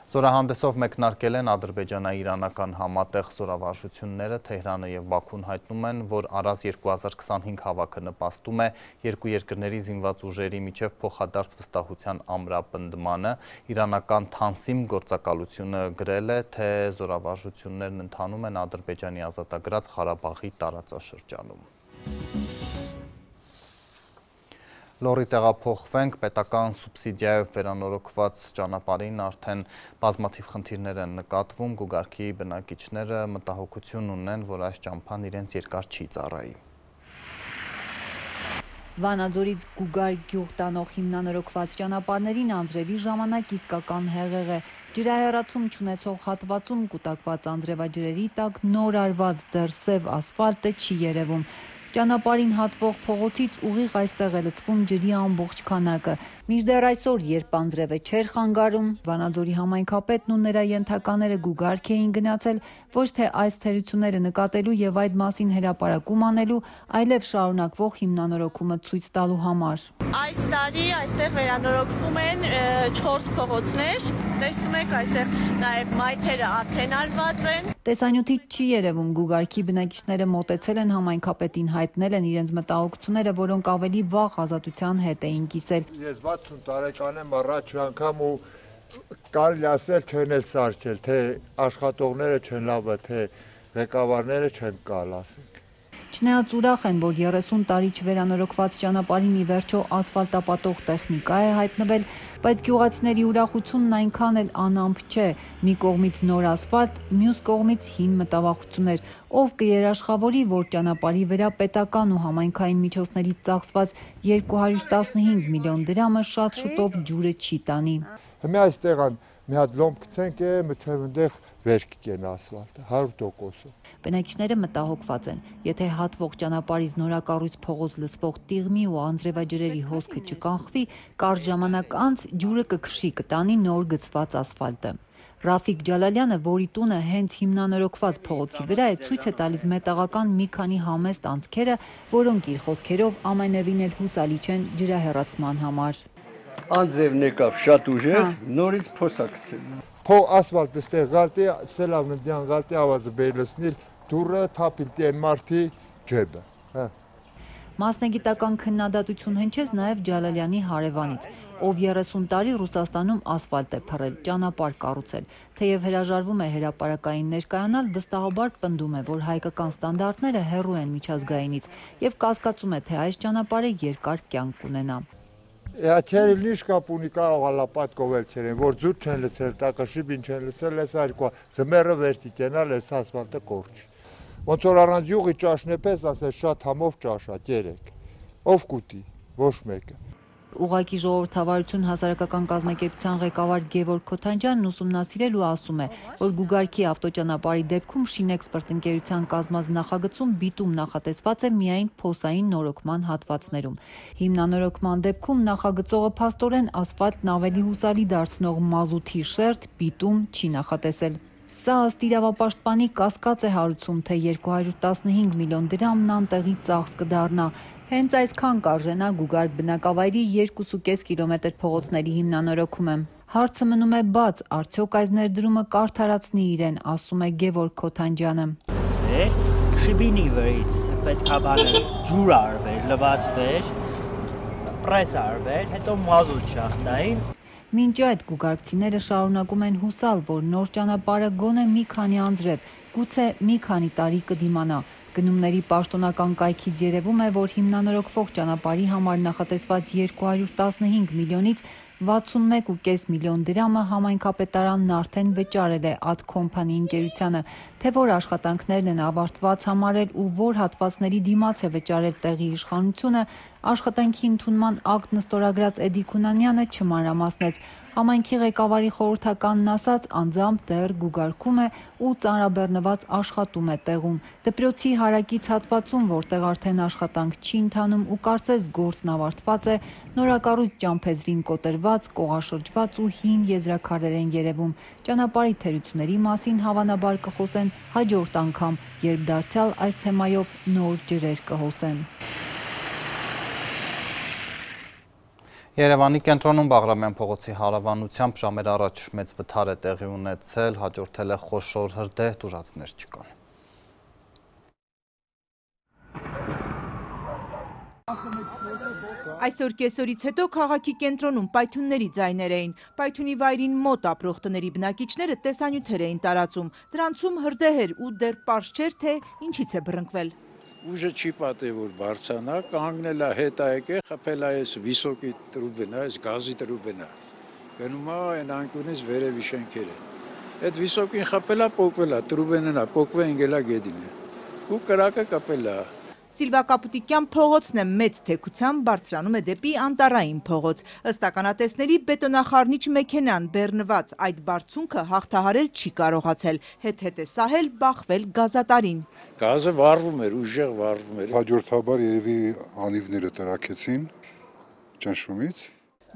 Զորահանդեսով մեկնարկել են ադրբեջանա-իրանական համատեղ զորավարժությունները, Թեհրանը և Բաքուն հայտնում են, որ Արազ 2025 հավաքը նպաստում է երկու երկրների զինված ուժերի միջև փոխադարձ վստահության ամրապնդմանը, իրանական Թանսիմ գործակալությունը գրել է, թե զորավարժություններն ընթանում են Ադրբեջանի ազատագրած Ղարաբաղի տարածաշրջանում։ Լորի տեղափոխվենք, պետական սուբսիդիայով վերանորոգված ճանապարհին արդեն բազմաթիվ խնդիրներ են նկատվում, գուգարքի բնակիչները մտահոգություն ունեն, որ այս ճամփան իրենց երկար չի ծառայի։ Վանաձորից Գուգար գյուղ տանող հիմնանորոգված ճանապարհներին անձրևի ժամանակ իսկական հեղեղ է։ Ջրահեռացում չունեցող հատվածում կուտակված անձրևաջրերի տակ նոր արված դեռ սև ասֆալտը չի երևում։ Ճանապարհին հատվող փողոցից ուղիղ այստեղ է լցվում ջրի ամբողջ քանակը։ Մինչդեռ այսօր, երբ անձրևը չէր խանգարում, Վանաձորի համայնքապետն ու նրա ենթակաները գուգարք էին գնացել ոչ թե այս թերությունները նկատելու եւ այդ մասին հրապարակում անելու, այլև շարունակվող հիմնանորոգումը ցույց տալու համար։ Այս տարի այստեղ վերանորոգվում են 4 փողոցներ։ Տեսնում եք, այստեղ նաեւ մայթերը արդեն արված են։ Տեսանյութից չի երևում, գուգարքի բնակիչները մոտեցել են համայնքապետին, հայտնել են իրենց մտահոգությունները, որոնք ավելի վաղ ազատության հետ էին կիսել։ Ես 60 տարեկան եմ, առաջ անգամ ու կարելի ասել չեն էլ սարքել, թե աշխատողները չեն լավը, թե ղեկավարները չեն կալ, ասենք։ Չնայած ուրախ են, որ 30 տարի չվերանորոգված ճանապարհին ի վերջո ասֆալտապատող տեխնիկա է հայտնվել, բայց գյուղացիների ուրախությունն այնքան էլ անամպ չէ։ Մի կողմից նոր ասֆալտ, մյուս կողմից հին մտավախություններ, ով կերաշխավորի, որ ճանապարհի վրա պետական ու համայնքային միջոցներից ծախսված 215 միլիոն դրամը շատ շուտով ջուրը չի տանի։ Հիմա այստեղ մի հատ լոմբ գցենք, մինչև այնտեղ վեր կգեն ասֆալտը 100%-ով։ Բնակիչները մտահոգված են, եթե հատվող ճանապարհից նորակառույց փողոց լցվող տիղմի ու անձրևաջրերի հոսքը չկանխվի, կարճ ժամանակ անց ջուրը կքշի, կտանի նոր գծված ասֆալտը։ Ռաֆիկ Ջալալյանը, որի տունը հենց հիմնանորոգված փողոցի վրա է, ցույց է տալիս մետաղական մի քանի համեստ անցքերը, որոնք իր խոսքերով ամենևին էլ հուսալի չեն ջրահեռացման համար։ Անձևն եկավ շատ ուժեղ, նորից փոսակցել։ Ասֆալտը ստեղ գալտի, սելավն դյան գալտի ավազը բերլսնիլ, դուրը թափիլ տեն մարտի ջեբը։ Մասնագիտական քննադատություն հնչեց նաև Ջալալյանի հարևանից, ով 30 տարի Ռուսաստանում ասֆալտ է փռել, ճանապարհ կառուցել, թեև հրաժարվում է հրապարակային ներկայանալ, վստահաբար պնդում է, որ հայկական ստանդարտները հեռու են միջազգայինից եւ կասկածում է, թե այս ճանապարհը երկար կյանք կունենա։ Չեր լիշ կապ ունի կարող ալապատ կովել չեն, որ ձուտ չեն լսել, տակաշիբին չեն լսել, այս այրկա ձմերը վերտի կենալ, այս ասֆալտը կորչ։ Ոնց որ առանց յուղի ճաշն է պես, ասես շատ համով ճաշա, երեք, ով կուտի, ոչ մեկը։ Ուղղակի ժողովրդավարություն հասարակական կազմակերպության ղեկավար Գևորգ Քոթանջյանն ուսումնասիրել ու ասում է, որ Գուգարքի ավտոճանապարհի դեպքում Շինեքսպերտ ընկերության կազմած նախագծում բիտում նախատեսված է միայն փոսային նորոգման հատվածներում։ Հիմնանորոգման դեպքում նախագծողը փաստորեն ասֆալտն ավելի հուսալի դարձնող մազութի շերտ բիտում չի նախատեսել։ Սա ըստ իրավապաշտպանի կասկած է հարուցում, թե 215 միլիոն դրամն անտեղի ծախս կդառնա։ Հենց այսքան կարժենա Գուգարք բնակավայրի 2.5 կիլոմետր փողոցների հիմնանորոգումը։ Հարցը մնում է բաց, արդյոք այս ներդրումը կարդարացնի իրեն, ասում է Գևորգ Քոթանջյանը։ Շիբինի վրից պետք է բանը ջուր արվեր, լվացվեր, պրես արվեր, հետո մազութ շախտային։ Մինչ այդ գուգարքցիները շարունակում են հուսալ, որ նոր ճանապարհը գոնե մի քանի անձրև, գուցե մի քանի տարի կդիմանա։ Գնումների պաշտոնական կայքից երևում է, որ հիմնանորոգվող ճանապարհի համար նախատեսված 215 միլիոնից 61.5 միլիոն դրամը համայնքապետարանն արդեն վճարել է Ad Company ընկերությանը, թե որ աշխատանքներն են ավարտված համարել ու որ հատվածների դիմաց է վճարել տեղի իշխանությունը, աշխատանքի ընդունման ակտ նստորագրած Էդի Քունանյանը չմանրամասնեց։ Համայնքի ղեկավարի խորհրդականն ասաց, անձամբ դեռ գուգարքում է ու ծանրաբեռնված աշխատում է տեղում։ Դպրոցի հարակից հատվածում, որտեղ արդեն աշխատանք չի ընթանում ու կարծես գործն ավարտված է, նորակառույց ճամփեզրին կոտրված, կողաշրջված ու հին եզրաքարեր են երևում։ Ճանապարհի թերությունների մասին հավանաբար կխոսեն հաջորդ անգամ, երբ դարձյալ այս թեմայով նոր ջրեր կհոսեն։ Երևանի կենտրոնում Բաղրամյան փողոցի հարևանությամբ ժամեր առաջ մեծ վթար է տեղի ունեցել, հաջորդել է խոշոր հրդեհ, տուժածներ չկան։ Այսօր կեսօրից հետո քաղաքի կենտրոնում պայթյունների ձայներ էին։ Պայթյունի վայրին մոտ ապրող տների բնակիչները տեսանյութեր էին տարածում։ Դրանցում հրդեհ էր ու դեռ պարզ չէր, թե ինչից է բռնկվել։ Ուժը չի պատի, որ բարձրանա, կանգնել է հետ է եկել, խփել է այս վիսոկի տրուբենա, այս գազի տրուբենա։ Գնում է այն անկյունից վերևի շենքերը։ Այդ վիսոկին խփել է, պոկվել է, տրուբենն է, պոկվել ընկել է գեդին է։ Ու կրակը կապել է։ Սիլվա Կապուտիկյան փողոցն է մեծ թեքությամբ բարձրանում է դեպի Անտարային փողոց։ Ըստ ականատեսների բետոնախառնիչ մեքենան բեռնված այդ բարձունքը հաղթահարել չի կարողացել, հետ է սահել բախվել գազատարին։ Գազը վառվում էր, ուժեղ վառվում էր։ Հաջորդաբար երևի անիվները տրաքեցին ճնշումից։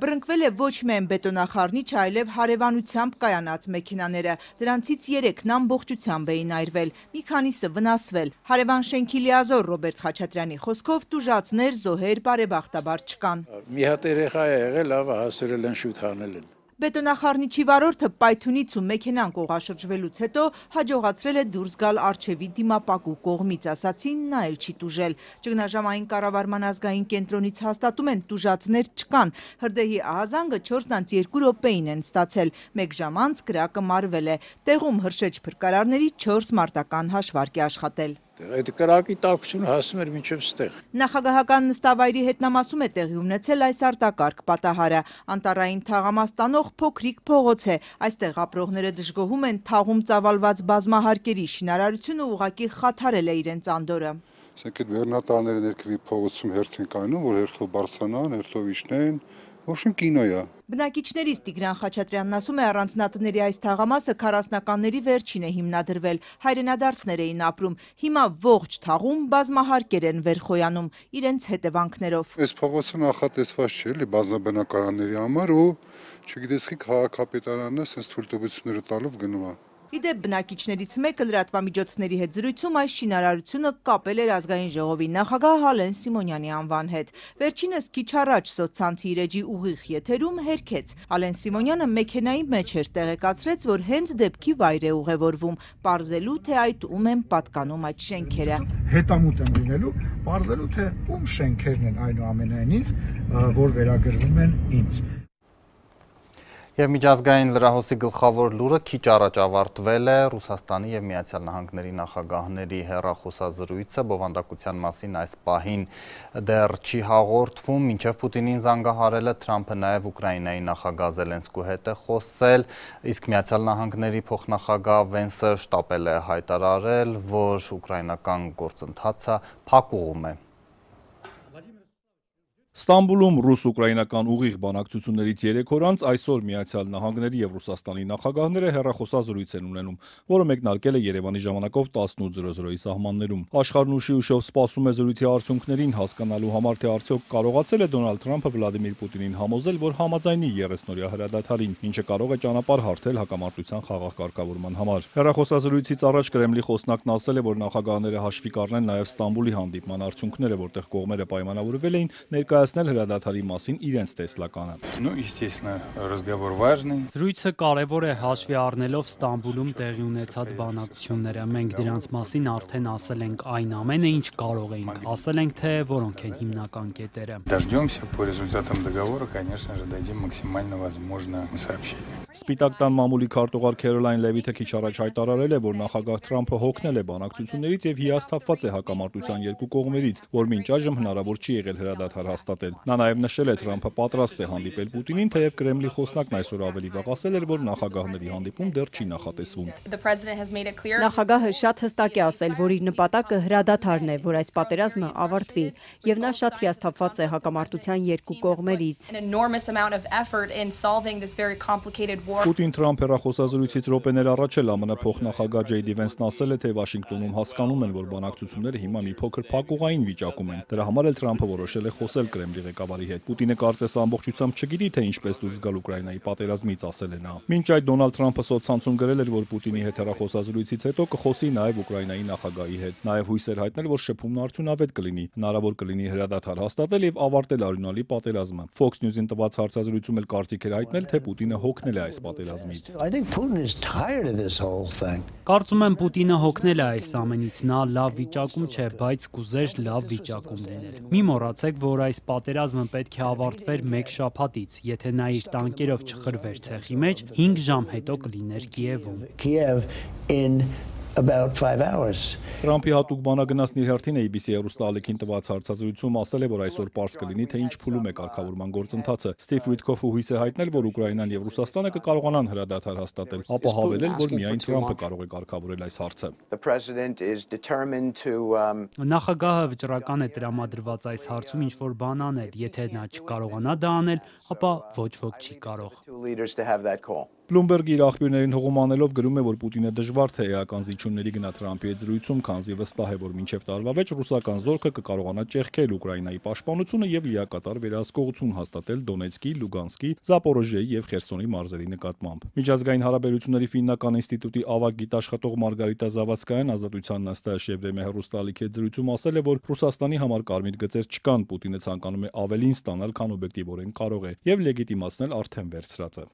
Բռնկվել է ոչ միայն բետոնախառնիչը, այլև հարևանությամբ կայանած մեքենաները։ Դրանցից 3-ն ամբողջությամբ էին այրվել, մի քանիսը վնասվել։ Հարևան շենքի լիազոր Ռոբերտ Խաչատրյանի խոսքով տուժածներ, զոհեր բարեբախտաբար չկան։ Մի հատ երեխա է եղել, լավ հասրել են, շուտ հանել են։ Բետոնախառնիչի վարորդը պայթյունից ու մեքենան կողաշրջվելուց հետո հաջողացրել է դուրս գալ առջևի դիմապակու կողմից, ասացին, նա էլ չի տուժել։ Ճգնաժամային կառավարման ազգային կենտրոնից հաստատում են տուժածներ չկան։ Հրդեհի ահազանգը 4-ից 2 րոպեին են ստացել, 1 ժամ անց կրակը մարվել է։ Տեղում հրշեջ փրկարարների 4 մարտական հաշվարկ է աշխատել։ Այդ կրակի տաքությունը հասնում էր մինչև ստեղ։ Նախագահական նստավայրի հետնամասում է տեղի ունեցել այս արտակարգ պատահարը։ Անտարային թաղամաս տանող փոքրիկ փողոց է։ Այստեղ ապրողները դժգոհում են թաղում ծավալված բազմահարկերի շինարարությունը ուղղակի խաթարել է իրենց անդորը։ Ասենք այդ բեռնատարները ներքևի փողոցում հերթ են կայանում, որ հերթով բարձրանան, հերթով իջնեն։ Ոբշեմ կինո է։ Բնակիչներից Տիգրան Խաչատրյանն ասում է, առանձնատների այս թաղամասը 40-ականների վերջին է հիմնադրվել, հայրենադարձներ էին ապրում, հիմա ողջ թաղում բազմահարկեր են վերխոյանում իրենց հետևանքներով։ Այս փողոցը նախատեսված չէ, էլի բազմաբնակարանների համար ու չգիտես խի քաղաքապետարանը sense թույլտվությունները տալով գնում է։ Իդեպ բնակիչներից մեկը լրատվամիջոցների հետ զրույցում այս շինարարությունը կապել էր ազգային ժողովի նախագահ Հալեն Սիմոնյանի անվան հետ։ Վերջինս քիչ առաջ սոցցանցի իր էջի ուղիղ եթերում հերքեց։ Հալեն Սիմոնյանը մեքենայի մեջ էր տեղեկացրեց, որ հենց դեպքի վայր է ուղևորվում, պարզելու թե այդ ում են պատկանում այդ շենքերը։ Հետամուտ եմ լինելու, պարզելու թե ում շենքերն են այնուամենայնիվ, որ վերագրվում են ինձ։ Եվ միջազգային լրահոսի գլխավոր լուրը քիչ առաջ ավարտվել է Ռուսաստանի և Միացյալ Նահանգների նախագահների հեռախոսազրույցը բովանդակության մասին այս պահին դեռ չի հաղորդվում, մինչև Պուտինին զանգահարելը Թրամփը նաև Ուկրաինայի նախագահ Զելենսկու հետ է խոսել, իսկ Միացյալ Նահանգների փոխնախագահ Վենսը շտապել է հայտարարել, որ ուկրաինական գործընթացը փակուղում է։ Ստամբուլում ռուս-ուկրաինական ուղիղ բանակցություններից 3 օր անց այսօր Միացյալ Նահանգների և Ռուսաստանի նախագահները հեռախոսազրույց են ունենում, որը մեկնարկել է Երևանի ժամանակով 18:00-ի սահմաններում։ Աշխարհն ուշի ուշով սպասում է զրույցի արդյունքներին, հասկանալու համար, թե արդյոք կարողացել է Դոնալդ Թրամփը Վլադիմիր Պուտինին համոզել, որ համաձայնի 30-օրյա հրադադարին, ինչը կարող է ճանապարհ հարթել հակամարտության խաղաղ կարգավորման համար։ Հեռախոսազրույցից առաջ Կրեմլի խոսնակն ասել է, որ նախագահները հաշվի կառնեն նաև Ստամբուլի հանդիպման արդյունքները, որտեղ կողմերը պայմանավորվել էին ներկայացնել հրադադարի մասին իրենց տեսլականը։ Զրույցը կարևոր է հաշվի առնելով Ստամբուլում տեղի ունեցած բանակցությունները։ Մենք դրանց մասին արդեն ասել ենք այն ամենը, ինչ կարող էինք։ Ասել ենք, թե որոնք են հիմնական կետերը։ Սպիտակ տան մամուլի քարտուղար Քերոլայն Լևիթը քիչ առաջ հայտարարել է, որ նախագահ Թրամփը հոգնել է բանակցություններից եւ հիասթափված է հակամարտության երկու կողմերից, որ մինչ այժմ հնարավոր չի եղել հրադադար հաստատել։ Նա նաև նշել է, Թրամփը պատրաստ է հանդիպել Պուտինին, թեև Կրեմլի խոսնակն այսօր ավելի վաղ ասել էր, որ նախագահների հանդիպում դեռ չի նախատեսվում։ Նախագահը շատ հստակ է ասել, որ իր նպատակը հրադադարն է, որ այս պատերազմը ավարտվի, եւ նա շատ հիասթափված է հակամարտության երկու կողմերից։ Պուտին-Թրամփ հեռախոսազրույցից րոպեներ առաջ էլ ԱՄՆ փոխնախագահ Ջեյդի Վենսն ասել է, թե Վաշինգտոնում հասկանում են, որ բանակցությունները հիմա մի փոքր փակուղային վիճակում են։ Դրա համար էլ Թրամփը որոշել է խոսել Կրեմլի ղեկավարի հետ։ Պուտինը կարծես ամբողջությամբ չգիտի, թե ինչպես դուրս գալ Ուկրաինայի պատերազմից, ասել է նա։ Մինչ այդ Դոնալդ Թրամփը սոցցանցում գրել էր, որ Պուտինի հետ հեռախոսազրույցից հետո կխոսի նաև Ուկրաինայի նախագահի հետ։ Նաև հույս էր հայտնել, որ շփումն արդյունավետ կլինի, հնարավոր կլինի հրադադար հաստատել եւ ավարտել արյունալի պատերազմը։ Fox News-ին տված հարցազրույցում էլ կարծիք էր հայտնել, թե Պուտինը հոգնել է այս պատերազմից։ Կարծում եմ Պուտինը հոգնել է այս ամենից, նա լավ վիճակում չէ, բայց կուզեր լավ վիճակում լինել։ Մի մոռացեք, որ այս պատերազմը պետք է ավարտվեր 1 շաբաթից, եթե նա իր տանկերով չխրվեր ցեխի մեջ, 5 ժամ հետո կլիներ Կիևում։ Թրամփի հատուկ բանագնացն իր հերթին ABC հեռուստաալիքին տված հարցազրույցում ասել է, որ այսօր պարզ կլինի, թե ինչ փուլում է կարգավորման գործընթացը։ Ստիվ Ուիտքոֆը հույս է հայտնել, որ Ուկրաինան եւ Ռուսաստանը կկարողանան հրադադար հաստատել, ապա հավելել, որ միայն Թրամփը կարող է կարգավորել այս հարցը։ Նախագահը վճռական է տրամադրված այս հարցում ինչ-որ բան անել, եթե նա չկարողանա դա անել, ապա ոչ ոք չի կարող։ Բլումբերգը իր աղբյուրներին հողում անելով գրում է, որ Պուտինը դժվար թե էական զիջումների գնա Թրամփի հետ զրույցում, քանզի վստահ է, որ մինչև տարվա վեճ ռուսական զորքը կկարողանա ճեղքել Ուկրաինայի պաշտպանությունը եւ լիակատար վերահսկողություն հաստատել Դոնեցկի, Լուգանսկի, Զապորոժիեի եւ Խերսոնի մարզերի նկատմամբ։ Միջազգային հարաբերությունների ֆիննական ինստիտուտի ավագ գիտաշխատող Մարգարիտա Զավադսկայան Ազատության նստաշեվրեմե հեռուստաալիքի հետ զրույցում ասել է, որ Ռուսաստանի համար կարմիր գծեր չկան, Պուտինը ցանկանում է ավելին ստանալ, քան օբյեկտիվորեն կարող է եւ լեգիտիմացնել արդեն վերցրածը։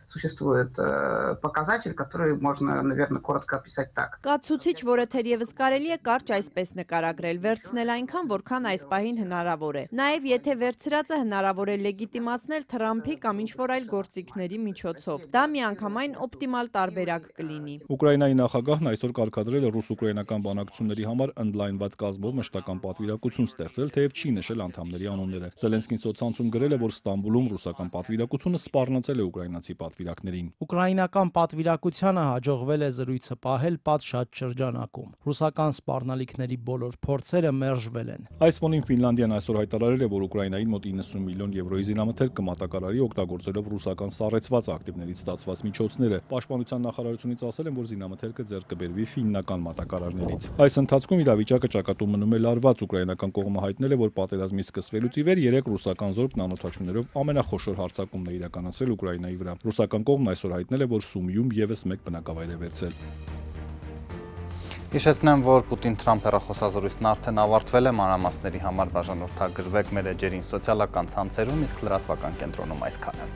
Показатель, который можно, наверное, коротко описать так. Կացուցիչ, որը թերևս կարելի է կարճ այսպես նկարագրել, վերցնել այնքան, որքան այս պահին հնարավոր է։ Նաև եթե վերցրածը հնարավոր է լեգիտիմացնել Թրամփի կամ ինչ-որ այլ գործիքների միջոցով, դա միանգամայն օպտիմալ տարբերակ կլինի։ Ուկրաինայի նախագահն այսօր կարգադրել է ռուս-ուկրաինական բանակցությունների համար ընդլայնված կազմով մշտական պատվիրակություն ստեղծել, թեև չի նշել անդամների անունները։ Զելենսկին սոցցանցում գրել է, որ Ստամբուլում ռուսական պատվիրակությունը սպառնացել է ուկրաինացի պատվիրակներին։ Ուկրաինական պատվիրակությանը հաջողվել է զրույցը պահել պատշաճ շրջանակում։ Ռուսական սպառնալիքների բոլոր փորձերը մերժվել են։ Այս ֆոնին Ֆինլանդիան այսօր հայտարարել է, որ Ուկրաինային մոտ 90 միլիոն եվրոյի զինամթերք կմատակարարի օգտագործելով ռուսական սառեցված ակտիվներից ստացված միջոցները։ Պաշտպանության նախարարությունից ասել են, որ զինամթերքը ձեռք կբերվի ֆիննական մատակարարներից։ Այս ընթացքում իրավիճակը ճակատում մնում է լարված։ Ուկրաինական կողմը հայտնել է, որ պատերազմի սկսվելուց ի վեր 3 ռուսական զորք նանոթաչուներով ամենախոշոր հարձակումն է իրականացրել Ուկրաինայի վրա։ Ռուսական կողմն այսօր հայտնել է, որ Սումիում եւս մեկ բնակավայր է վերցել։ Հիշեցնեմ, որ Պուտին-Թրամփ հեռախոսազրույցն արդեն ավարտվել է, մանրամասների համար բաժանորդագրվեք մեր էջերին սոցիալական ցանցերում, իսկ լրատվական կենտրոնում այսքանը։